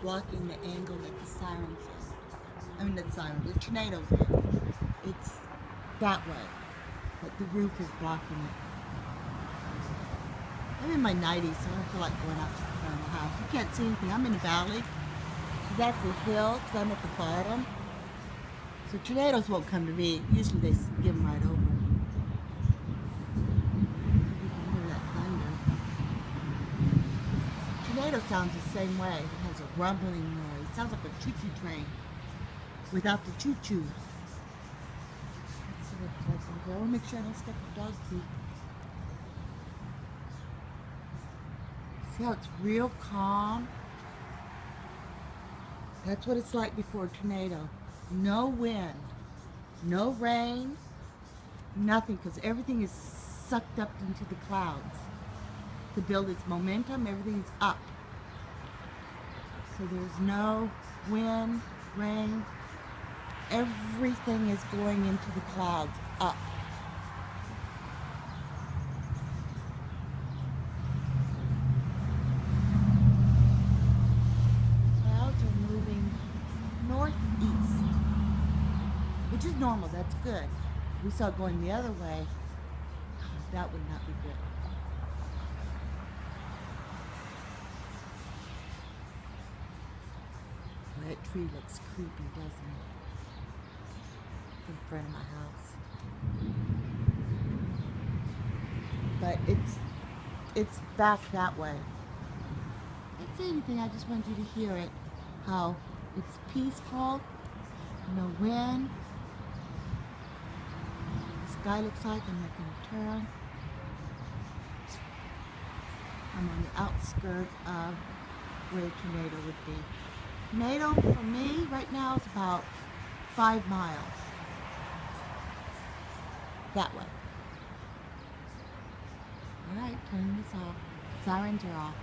blocking the angle that the sirens in. I mean, the siren, the tornado's in. It's that way, but the roof is blocking it. I'm in my 90s, so I don't feel like going out to the front of the house. You can't see anything. I'm in a valley. So that's a hill, because I'm at the bottom. So tornadoes won't come to me. Usually they skim right over. You can hear that thunder. Tornado sounds the same way. It has a rumbling noise. It sounds like a choo-choo train without the choo-choos. Let's see what it's like over there. I want to make sure I don't step the dog poop. See how it's real calm? That's what it's like before a tornado. No wind, no rain, nothing, because everything is sucked up into the clouds. To build its momentum, everything is up. So there's no wind, rain, everything is going into the clouds, up. Clouds are moving northeast, which is normal, that's good. If we saw it going the other way, that would not be good. That tree looks creepy, doesn't it? It's in front of my house. But it's back that way. I didn't say anything, I just wanted you to hear it. How it's peaceful, no wind. The sky looks like I'm making a turn. I'm on the outskirt of where a tornado would be. Tornado for me right now is about 5 miles. That way. Alright, turning this off. Sirens are off.